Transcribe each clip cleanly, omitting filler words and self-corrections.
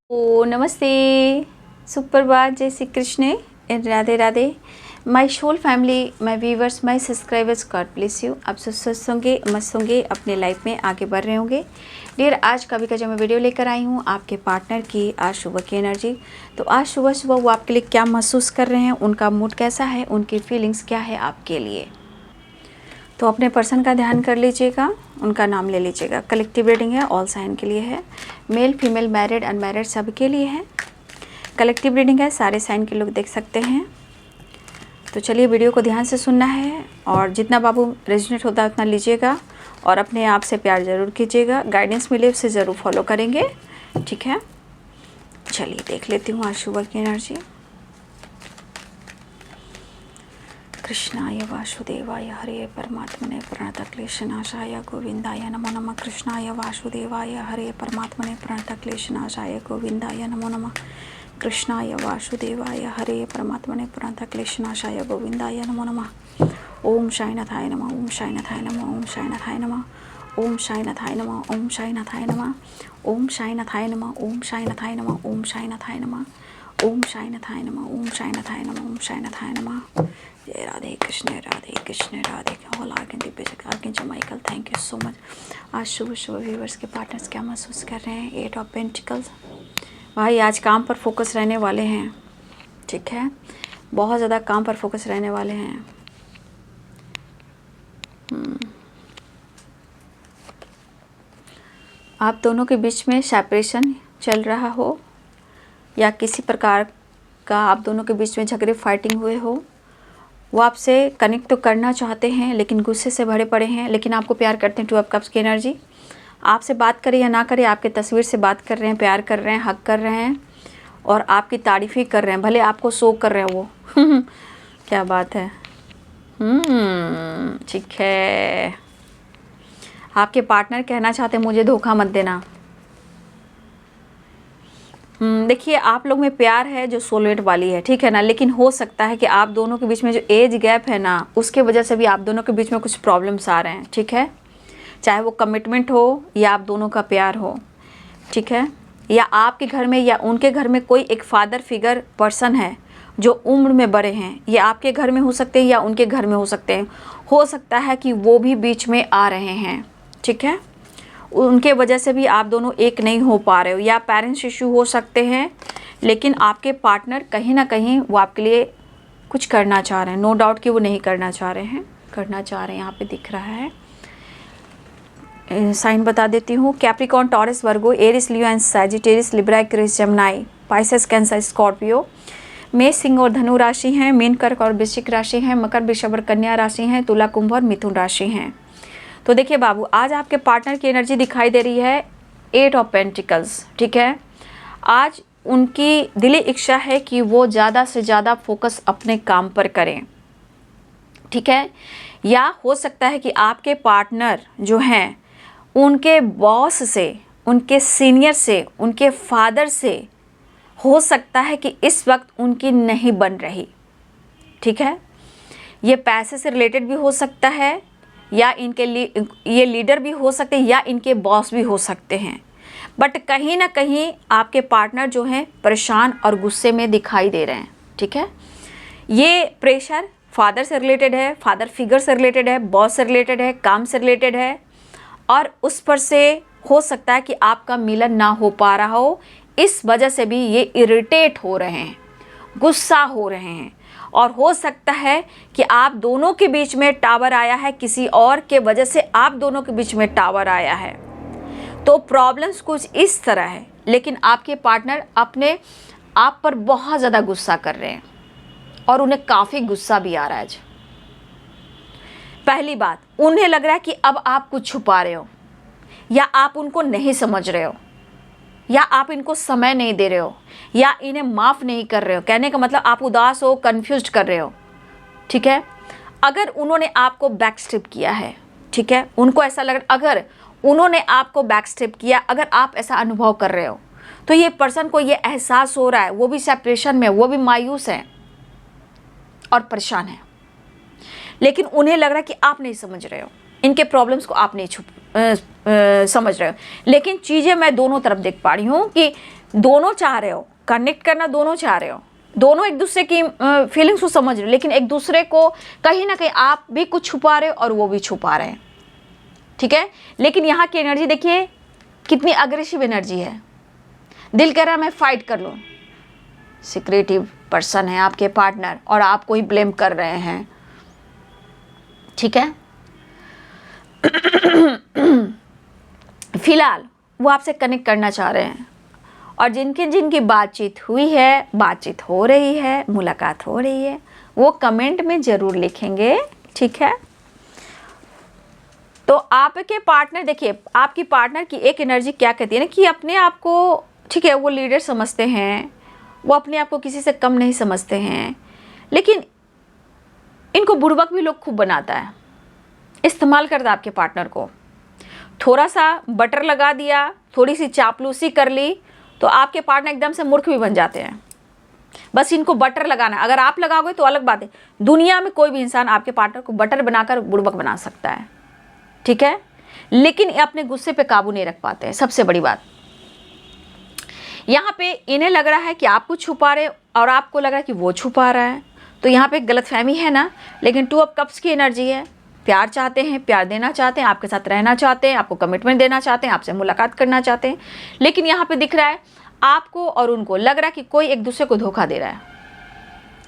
ओ नमस्ते, सुप्रभात, जय Shri Krishna, Radhe Radhe. My soul family, my viewers, my subscribers, God bless you. आप सब स्वस्थ होंगे, मस्त होंगे, अपने लाइफ में आगे बढ़ रहे होंगे। डियर, आज का भी का जो मैं वीडियो लेकर आई हूँ आपके पार्टनर की आज सुबह की एनर्जी। तो आज सुबह सुबह वो आपके लिए क्या महसूस कर रहे हैं, उनका मूड कैसा है, उनकी फीलिंग्स क्या है आपके लिए। तो अपने पर्सन का ध्यान कर लीजिएगा, उनका नाम ले लीजिएगा। कलेक्टिव रीडिंग है, ऑल साइन के लिए है, मेल फीमेल मैरिड अनमैरिड सब के लिए है। कलेक्टिव रीडिंग है, सारे साइन के लोग देख सकते हैं। तो चलिए, वीडियो को ध्यान से सुनना है और जितना बाबू रेजोनेट होता है उतना लीजिएगा और अपने आप से प्यार ज़रूर कीजिएगा। गाइडेंस मिले उसे ज़रूर फॉलो करेंगे, ठीक है। चलिए देख लेती हूँ आज सुबह की एनर्जी। कृष्णाय वासुदेवाय हरे परमात्मने प्रणतक्लेशनाशाय गोविंदाय नमो नमः। कृष्णाय वासुदेवाय हरे परमात्मने प्रणतक्लेशनाशाय गोविंदाय नमो नमः। कृष्णाय वासुदेवाय हरे परमात्मने प्रणतक्लेशनाशाय गोविंदाय नमो नमः। ओम साईनाथाय नमः, ओम साईनाथाय नमः, ओम साईनाथाय नमः, ओम साईनाथाय नमः, ओम साईनाथाय नमः, ओम साईनाथाय नमः, ओम साईनाथाय नमः, ओम साईनाथाय नमः, ओम साईनाथाय नमः, ओम साईनाथाय नमः, ओम साईनाथाय नमः। जय राधे कृष्ण, राधे कृष्ण, राधे। ऑल आर्गन दिव्य आर्गन Michael, thank you so much. आज सुबह सुबह व्यूवर्स के पार्टनर्स क्या महसूस कर रहे हैं। 8 ऑफ पेंटिकल्स, भाई आज काम पर फोकस रहने वाले हैं, ठीक है। बहुत ज़्यादा काम पर फोकस रहने वाले हैं। आप दोनों के बीच में सेपरेशन चल रहा हो या किसी प्रकार का आप दोनों के बीच में झगड़े फाइटिंग हुए हो। वो आपसे कनेक्ट तो करना चाहते हैं लेकिन गुस्से से भरे पड़े हैं, लेकिन आपको प्यार करते हैं। 2 ऑफ कप्स की एनर्जी, आपसे बात करे या ना करे, आपके तस्वीर से बात कर रहे हैं, प्यार कर रहे हैं, हक कर रहे हैं और आपकी तारीफ़ ही कर रहे हैं, भले आपको शो कर रहे हैं वो। क्या बात है। ठीक है। आपके पार्टनर कहना चाहते हैं मुझे धोखा मत देना। देखिए, आप लोग में प्यार है जो सोलमेट वाली है, ठीक है ना। लेकिन हो सकता है कि आप दोनों के बीच में जो एज गैप है ना, उसके वजह से भी आप दोनों के बीच में कुछ प्रॉब्लम्स आ रहे हैं, ठीक है। चाहे वो कमिटमेंट हो या आप दोनों का प्यार हो, ठीक है। या आपके घर में या उनके घर में कोई एक फादर फिगर पर्सन है जो उम्र में बड़े हैं। ये आपके घर में हो सकते हैं या उनके घर में हो सकते हैं। हो सकता है कि वो भी बीच में आ रहे हैं, ठीक है। उनके वजह से भी आप दोनों एक नहीं हो पा रहे हो, या पेरेंट्स इशू हो सकते हैं। लेकिन आपके पार्टनर कहीं ना कहीं वो आपके लिए कुछ करना चाह रहे हैं। नो डाउट कि वो नहीं करना चाह रहे हैं, करना चाह रहे हैं, यहाँ पे दिख रहा है। साइन बता देती हूँ। Capricorn, Taurus, Virgo, Aries, Leo and Sagittarius, Libra, Aquarius, Gemini, Pisces, Cancer, Scorpio. मेष, सिंह और धनु राशि हैं। मीन, कर्क और वृश्चिक राशि हैं। मकर, वृषभ और कन्या राशि हैं। तुला, कुंभ और मिथुन राशि हैं। तो देखिए बाबू, आज आपके पार्टनर की एनर्जी दिखाई दे रही है 8 ऑफ पेंटिकल्स, ठीक है। आज उनकी दिली इच्छा है कि वो ज़्यादा से ज़्यादा फोकस अपने काम पर करें, ठीक है। या हो सकता है कि आपके पार्टनर जो हैं उनके बॉस से, उनके सीनियर से, उनके फादर से हो सकता है कि इस वक्त उनकी नहीं बन रही, ठीक है। ये पैसे से रिलेटेड भी हो सकता है, या इनके लिए ये लीडर भी हो सकते हैं, या इनके बॉस भी हो सकते हैं। बट कहीं ना कहीं आपके पार्टनर जो हैं परेशान और गुस्से में दिखाई दे रहे हैं, ठीक है। ये प्रेशर फादर से रिलेटेड है, फादर फिगर से रिलेटेड है, बॉस से रिलेटेड है, काम से रिलेटेड है, और उस पर से हो सकता है कि आपका मिलन ना हो पा रहा हो। इस वजह से भी ये इरिटेट हो रहे हैं, गुस्सा हो रहे हैं। और हो सकता है कि आप दोनों के बीच में टावर आया है, किसी और के वजह से आप दोनों के बीच में टावर आया है। तो प्रॉब्लम्स कुछ इस तरह है, लेकिन आपके पार्टनर अपने आप पर बहुत ज़्यादा गुस्सा कर रहे हैं और उन्हें काफ़ी गुस्सा भी आ रहा है आज। पहली बात, उन्हें लग रहा है कि अब आप कुछ छुपा रहे हो, या आप उनको नहीं समझ रहे हो, या आप इनको समय नहीं दे रहे हो, या इन्हें माफ़ नहीं कर रहे हो। कहने का मतलब आप उदास हो, कन्फ्यूज्ड कर रहे हो, ठीक है। अगर उन्होंने आपको बैक स्टेप किया है, ठीक है, उनको ऐसा लग रहा, अगर उन्होंने आपको बैक स्टेप किया, अगर आप ऐसा अनुभव कर रहे हो, तो ये पर्सन को ये एहसास हो रहा है, वो भी सेपरेशन में, वो भी मायूस है और परेशान है। लेकिन उन्हें लग रहा है कि आप नहीं समझ रहे हो, इनके प्रॉब्लम्स को आप नहीं समझ रहे हो। लेकिन चीज़ें मैं दोनों तरफ देख पा रही हूँ कि दोनों चाह रहे हो कनेक्ट करना, दोनों चाह रहे हो, दोनों एक दूसरे की फीलिंग्स को समझ रहे हो, लेकिन एक दूसरे को कहीं ना कहीं आप भी कुछ छुपा रहे हो और वो भी छुपा रहे हैं, ठीक है। लेकिन यहाँ की एनर्जी देखिए कितनी अग्रेसिव एनर्जी है। दिल कह रहा है मैं फाइट कर लूँ, सिक्रेटिव पर्सन है आपके पार्टनर और आपको ही ब्लेम कर रहे हैं, ठीक है। फिलहाल वो आपसे कनेक्ट करना चाह रहे हैं और जिनकी बातचीत हुई है, बातचीत हो रही है, मुलाकात हो रही है, वो कमेंट में ज़रूर लिखेंगे, ठीक है। तो आपके पार्टनर, देखिए आपकी पार्टनर की एक एनर्जी क्या कहती है ना कि अपने आप को, ठीक है, वो लीडर समझते हैं, वो अपने आप को किसी से कम नहीं समझते हैं, लेकिन इनको बुड़बक भी लोग खूब बनाता है, इस्तेमाल करता है आपके पार्टनर को। थोड़ा सा बटर लगा दिया, थोड़ी सी चापलूसी कर ली तो आपके पार्टनर एकदम से मूर्ख भी बन जाते हैं। बस इनको बटर लगाना, अगर आप लगाओगे तो अलग बात है, दुनिया में कोई भी इंसान आपके पार्टनर को बटर बनाकर बुड़बक बना सकता है, ठीक है, लेकिन ये अपने गुस्से पे काबू नहीं रख पाते हैं। सबसे बड़ी बात यहाँ पे इन्हें लग रहा है कि आप कुछ छुपा रहे और आपको लग रहा है कि वो छुपा रहा है, तो यहाँ पे गलतफहमी है ना। लेकिन 2 ऑफ कप्स की एनर्जी है, प्यार चाहते हैं, प्यार देना चाहते हैं, आपके साथ रहना चाहते हैं, आपको कमिटमेंट देना चाहते हैं, आपसे मुलाकात करना चाहते हैं, लेकिन यहाँ पे दिख रहा है आपको और उनको लग रहा है कि कोई एक दूसरे को धोखा दे रहा है।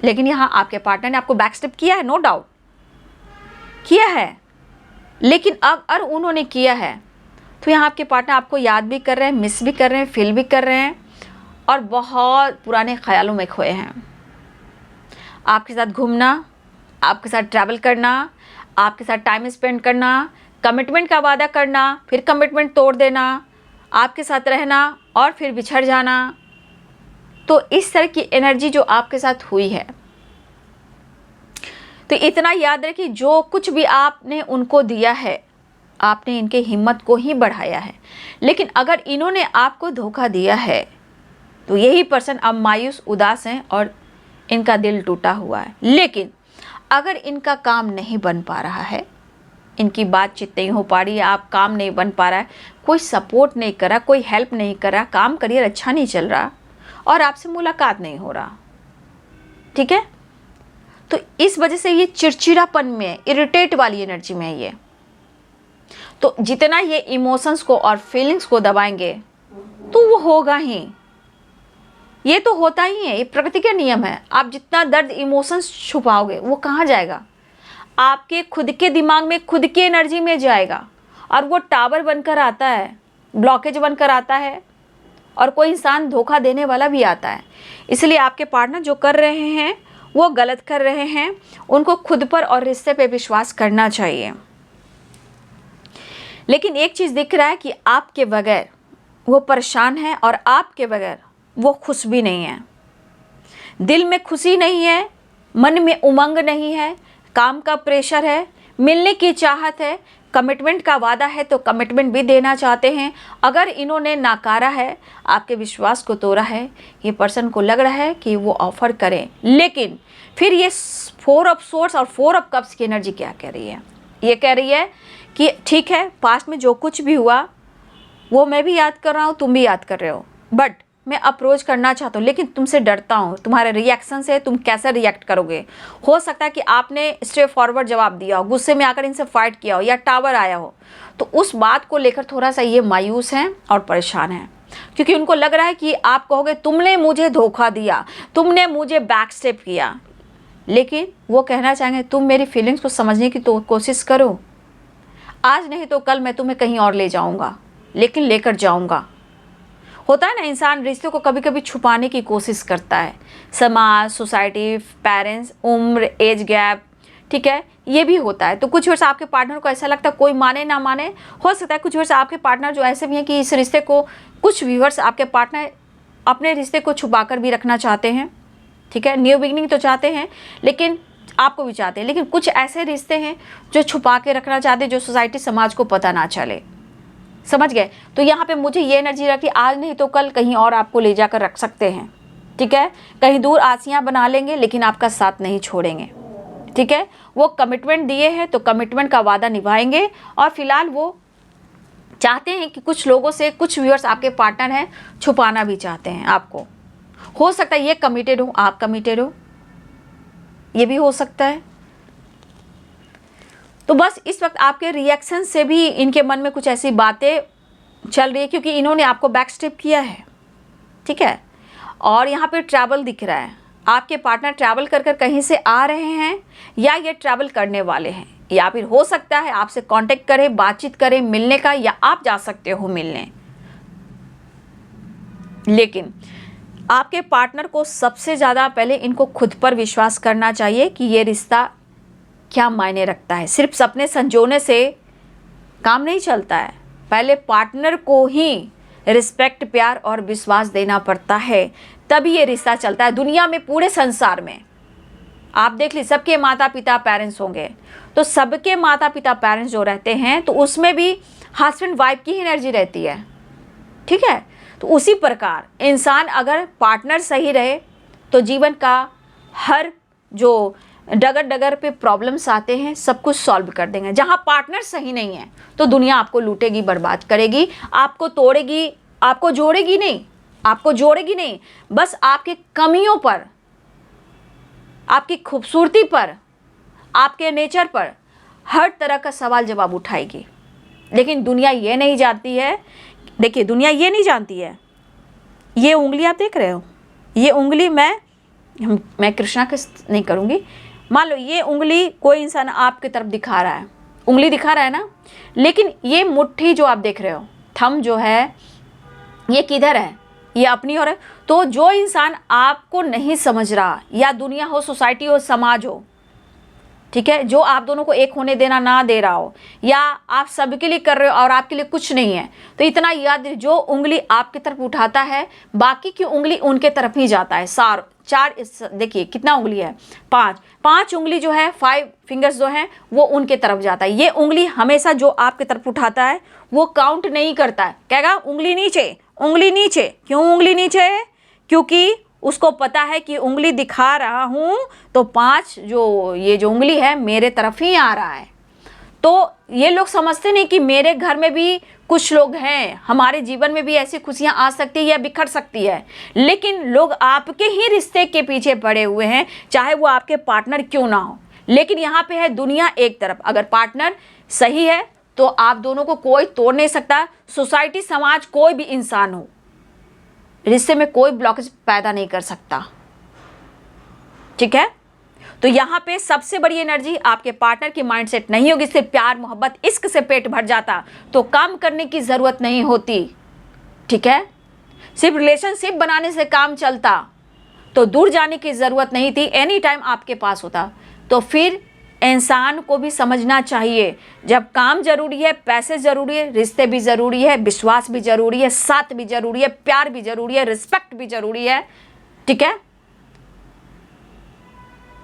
लेकिन यहाँ आपके पार्टनर ने आपको बैकस्टेप किया है, नो डाउट किया है, लेकिन अगर उन्होंने किया है तो यहाँ आपके पार्टनर आपको याद भी कर रहे हैं, मिस भी कर रहे हैं, फील भी कर रहे हैं और बहुत पुराने ख्यालों में खोए हैं। आपके साथ घूमना, आपके साथ ट्रैवल करना, आपके साथ टाइम स्पेंड करना, कमिटमेंट का वादा करना, फिर कमिटमेंट तोड़ देना, आपके साथ रहना और फिर बिछड़ जाना, तो इस तरह की एनर्जी जो आपके साथ हुई है। तो इतना याद रखिए, जो कुछ भी आपने उनको दिया है, आपने इनके हिम्मत को ही बढ़ाया है। लेकिन अगर इन्होंने आपको धोखा दिया है तो यही पर्सन अब मायूस, उदास हैं और इनका दिल टूटा हुआ है। लेकिन अगर इनका काम नहीं बन पा रहा है, इनकी बातचीत नहीं हो पा रही है, आप काम नहीं बन पा रहा है, कोई सपोर्ट नहीं कर रहा, कोई हेल्प नहीं कर रहा, काम करियर अच्छा नहीं चल रहा और आपसे मुलाकात नहीं हो रहा, ठीक है, तो इस वजह से ये चिड़चिड़ापन में, इरिटेट वाली एनर्जी में है ये। तो जितना ये इमोशंस को और फीलिंग्स को दबाएंगे तो वो होगा ही, ये तो होता ही है, ये प्रकृति का नियम है। आप जितना दर्द, इमोशंस छुपाओगे वो कहाँ जाएगा? आपके खुद के दिमाग में, खुद की एनर्जी में जाएगा और वो टावर बनकर आता है, ब्लॉकेज बनकर आता है और कोई इंसान धोखा देने वाला भी आता है। इसलिए आपके पार्टनर जो कर रहे हैं वो गलत कर रहे हैं, उनको खुद पर और रिश्ते पे विश्वास करना चाहिए। लेकिन एक चीज़ दिख रहा है कि आपके बगैर वो परेशान है और आपके बगैर वो खुश भी नहीं है। दिल में खुशी नहीं है, मन में उमंग नहीं है, काम का प्रेशर है, मिलने की चाहत है, कमिटमेंट का वादा है तो कमिटमेंट भी देना चाहते हैं। अगर इन्होंने नाकारा है, आपके विश्वास को तोड़ा है, ये पर्सन को लग रहा है कि वो ऑफर करें, लेकिन फिर ये 4 ऑफ सोर्ड्स और 4 ऑफ कप्स की एनर्जी क्या कह रही है? ये कह रही है कि ठीक है, पास्ट में जो कुछ भी हुआ वो मैं भी याद कर रहा हूँ, तुम भी याद कर रहे हो, बट मैं अप्रोच करना चाहता हूँ, लेकिन तुमसे डरता हूँ, तुम्हारे रिएक्शन से तुम कैसे रिएक्ट करोगे। हो सकता है कि आपने स्ट्रेट फॉरवर्ड जवाब दिया हो, गुस्से में आकर इनसे फाइट किया हो या टावर आया हो, तो उस बात को लेकर थोड़ा सा ये मायूस हैं और परेशान हैं, क्योंकि उनको लग रहा है कि आप कहोगे तुमने मुझे धोखा दिया, तुमने मुझे बैक स्टेप किया। लेकिन वो कहना चाहेंगे तुम मेरी फीलिंग्स को समझने की तो कोशिश करो, आज नहीं तो कल मैं तुम्हें कहीं और ले जाऊँगा, लेकिन लेकर जाऊँगा। होता है ना, इंसान रिश्तों को कभी कभी छुपाने की कोशिश करता है, समाज, सोसाइटी, पेरेंट्स, उम्र, एज गैप, ठीक है, ये भी होता है। तो कुछ वर्ष आपके पार्टनर को ऐसा लगता है, कोई माने ना माने, हो सकता है कुछ वर्ष आपके पार्टनर जो ऐसे भी हैं कि इस रिश्ते को, कुछ व्यूअर्स आपके पार्टनर अपने रिश्ते को छुपा कर भी रखना चाहते हैं, ठीक है, न्यू बिगनिंग तो चाहते हैं, लेकिन आपको भी चाहते हैं, लेकिन कुछ ऐसे रिश्ते हैं जो छुपा के रखना चाहते हैं, जो सोसाइटी, समाज को पता ना चले। समझ गए? तो यहाँ पे मुझे ये एनर्जी रखी, आज नहीं तो कल कहीं और आपको ले जाकर रख सकते हैं, ठीक है, कहीं दूर आसियाँ बना लेंगे, लेकिन आपका साथ नहीं छोड़ेंगे, ठीक है। वो कमिटमेंट दिए हैं तो कमिटमेंट का वादा निभाएंगे और फिलहाल वो चाहते हैं कि कुछ लोगों से, कुछ व्यूअर्स आपके पार्टनर हैं, छुपाना भी चाहते हैं आपको। हो सकता है ये कमिटेड हो, आप कमिटेड हो, ये भी हो सकता है। तो बस इस वक्त आपके रिएक्शन से भी इनके मन में कुछ ऐसी बातें चल रही है, क्योंकि इन्होंने आपको बैक स्टेप किया है, ठीक है। और यहाँ पे ट्रैवल दिख रहा है, आपके पार्टनर ट्रैवल कर कर कहीं से आ रहे हैं या ये ट्रैवल करने वाले हैं, या फिर हो सकता है आपसे कांटेक्ट करें, बातचीत करें मिलने का, या आप जा सकते हो मिलने। लेकिन आपके पार्टनर को सबसे ज़्यादा पहले इनको खुद पर विश्वास करना चाहिए कि ये रिश्ता क्या मायने रखता है। सिर्फ सपने संजोने से काम नहीं चलता है, पहले पार्टनर को ही रिस्पेक्ट, प्यार और विश्वास देना पड़ता है, तभी ये रिश्ता चलता है। दुनिया में, पूरे संसार में आप देख लीजिए, सबके माता पिता पेरेंट्स होंगे, तो सबके माता पिता पेरेंट्स जो रहते हैं तो उसमें भी हस्बैंड वाइफ की एनर्जी रहती है, ठीक है। तो उसी प्रकार इंसान अगर पार्टनर सही रहे तो जीवन का हर जो डगर डगर पे प्रॉब्लम्स आते हैं सब कुछ सॉल्व कर देंगे। जहाँ पार्टनर सही नहीं है तो दुनिया आपको लूटेगी, बर्बाद करेगी, आपको तोड़ेगी, आपको जोड़ेगी नहीं, आपको जोड़ेगी नहीं, बस आपकी कमियों पर, आपकी खूबसूरती पर, आपके नेचर पर हर तरह का सवाल जवाब उठाएगी। लेकिन दुनिया ये नहीं जानती है, देखिए दुनिया ये नहीं जानती है, ये उंगली आप देख रहे हो, ये उंगली मैं कृष्णा के नहीं करूँगी, मान लो ये उंगली कोई इंसान आपकी तरफ दिखा रहा है, उंगली दिखा रहा है ना, लेकिन ये मुट्ठी जो आप देख रहे हो, थंब जो है, ये किधर है, ये अपनी ओर है। तो जो इंसान आपको नहीं समझ रहा, या दुनिया हो, सोसाइटी हो, समाज हो, ठीक है, जो आप दोनों को एक होने देना ना दे रहा हो, या आप सबके लिए कर रहे हो और आपके लिए कुछ नहीं है, तो इतना याद, जो उंगली आपकी तरफ उठाता है बाकी की उंगली उनके तरफ ही जाता है। चार देखिए कितना उंगली है, पांच उंगली जो है, 5 फिंगर्स जो हैं वो उनके तरफ जाता है। ये उंगली हमेशा जो आपके तरफ उठाता है वो काउंट नहीं करता है, कहेगा उंगली नीचे, उंगली नीचे। क्यों उंगली नीचे है? क्योंकि उसको पता है कि उंगली दिखा रहा हूँ तो 5 जो ये जो उंगली है मेरे तरफ ही आ रहा है। तो ये लोग समझते नहीं कि मेरे घर में भी कुछ लोग हैं, हमारे जीवन में भी ऐसी खुशियां आ सकती है या बिखर सकती है, लेकिन लोग आपके ही रिश्ते के पीछे पड़े हुए हैं, चाहे वो आपके पार्टनर क्यों ना हो। लेकिन यहाँ पे है दुनिया एक तरफ, अगर पार्टनर सही है तो आप दोनों को कोई तोड़ नहीं सकता। सोसाइटी, समाज, कोई भी इंसान हो, रिश्ते में कोई ब्लॉकेज पैदा नहीं कर सकता, ठीक है। तो यहाँ पे सबसे बड़ी एनर्जी आपके पार्टनर की माइंडसेट नहीं होगी। सिर्फ प्यार, मोहब्बत, इश्क से पेट भर जाता तो काम करने की ज़रूरत नहीं होती, ठीक है। सिर्फ रिलेशनशिप बनाने से काम चलता तो दूर जाने की ज़रूरत नहीं थी, एनी टाइम आपके पास होता। तो फिर इंसान को भी समझना चाहिए, जब काम ज़रूरी है, पैसे ज़रूरी है, रिश्ते भी ज़रूरी है, विश्वास भी ज़रूरी है, साथ भी ज़रूरी है, प्यार भी ज़रूरी है, रिस्पेक्ट भी ज़रूरी है, ठीक है।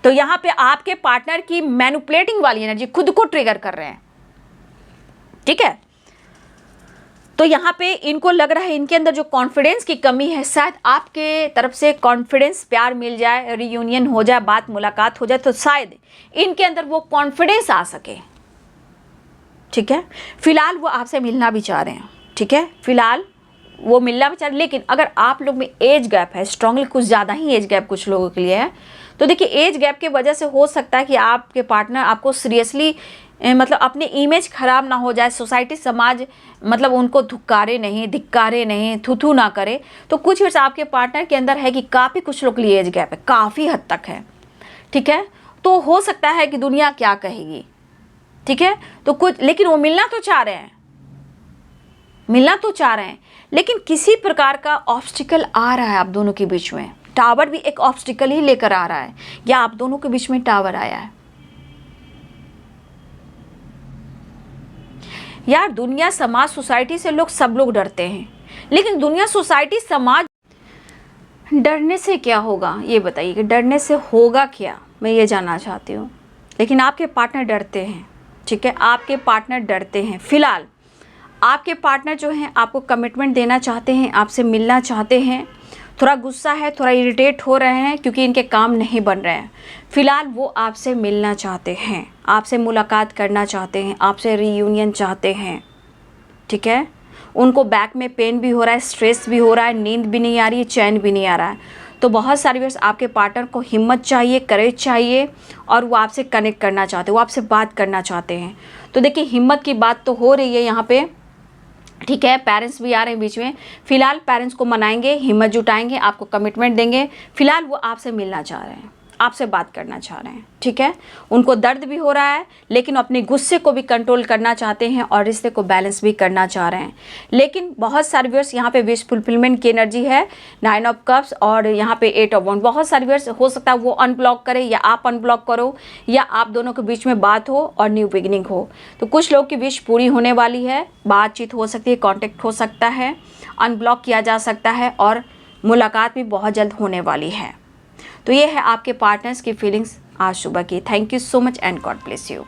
तो यहाँ पे आपके पार्टनर की मैनिपुलेटिंग वाली एनर्जी खुद को ट्रिगर कर रहे हैं, ठीक है। तो यहाँ पे इनको लग रहा है इनके अंदर जो कॉन्फिडेंस की कमी है, शायद आपके तरफ से कॉन्फिडेंस, प्यार मिल जाए, रियूनियन हो जाए, बात मुलाकात हो जाए तो शायद इनके अंदर वो कॉन्फिडेंस आ सके, ठीक है। फिलहाल वो आपसे मिलना भी चाह रहे हैं, ठीक है, फिलहाल वो मिलना भी चाह रहे हैं। लेकिन अगर आप लोग में एज गैप है, स्ट्रांगली कुछ ज़्यादा ही एज गैप कुछ लोगों के लिए है, तो देखिए एज गैप की वजह से हो सकता है कि आपके पार्टनर आपको सीरियसली मतलब अपनी इमेज खराब ना हो जाए, सोसाइटी, समाज मतलब उनको धिक्कारे नहीं, थू ना करे। तो कुछ वर्ष आपके पार्टनर के अंदर है कि काफ़ी कुछ लोग के लिए एज गैप है, काफ़ी हद तक है, ठीक है। तो हो सकता है कि दुनिया क्या कहेगी, ठीक है। तो कुछ, लेकिन वो मिलना तो चाह रहे हैं, लेकिन किसी प्रकार का ऑब्स्टिकल आ रहा है आप दोनों के बीच में। टावर भी एक ऑब्स्टिकल ही लेकर आ रहा है, या आप दोनों के बीच में टावर आया है। यार दुनिया, समाज, सोसाइटी से सब लोग डरते हैं, लेकिन दुनिया, सोसाइटी, समाज, डरने से क्या होगा ये बताइए, कि डरने से होगा क्या, मैं ये जानना चाहती हूँ। लेकिन आपके पार्टनर डरते हैं, ठीक है, आपके पार्टनर डरते हैं। फिलहाल आपके पार्टनर जो हैं आपको कमिटमेंट देना चाहते हैं, आपसे मिलना चाहते हैं, थोड़ा गुस्सा है, थोड़ा इरिटेट हो रहे हैं क्योंकि इनके काम नहीं बन रहे हैं। फिलहाल वो आपसे मिलना चाहते हैं, आपसे मुलाकात करना चाहते हैं, आपसे रीयूनियन चाहते हैं, ठीक है। उनको बैक में पेन भी हो रहा है, स्ट्रेस भी हो रहा है, नींद भी नहीं आ रही है, चैन भी नहीं आ रहा है। तो बहुत सारे व्यूअर्स, आपके पार्टनर को हिम्मत चाहिए, करेज चाहिए और वो आपसे कनेक्ट करना चाहते हैं, वो आपसे बात करना चाहते हैं। तो देखिए हिम्मत की बात तो हो रही है यहाँ पे, ठीक है। पेरेंट्स भी आ रहे हैं बीच में। फिलहाल पेरेंट्स को मनाएंगे, हिम्मत जुटाएंगे, आपको कमिटमेंट देंगे। फिलहाल वो आपसे मिलना चाह रहे हैं, आपसे बात करना चाह रहे हैं, ठीक है। उनको दर्द भी हो रहा है, लेकिन अपने गुस्से को भी कंट्रोल करना चाहते हैं और रिश्ते को बैलेंस भी करना चाह रहे हैं। लेकिन बहुत सारे व्यूअर्स यहाँ पे विश फुलफिलमेंट की एनर्जी है, 9 ऑफ कप्स और यहाँ पे 8 ऑफ वंड। बहुत सारे व्यूअर्स हो सकता है वो अनब्लॉक करे या आप अनब्लॉक करो या आप दोनों के बीच में बात हो और न्यू बिगिनिंग हो। तो कुछ लोग की विश पूरी होने वाली है, बातचीत हो सकती है, कॉन्टेक्ट हो सकता है, अनब्लॉक किया जा सकता है और मुलाकात भी बहुत जल्द होने वाली है। तो ये है आपके पार्टनर्स की फीलिंग्स आज सुबह की। Thank you so much and God bless you.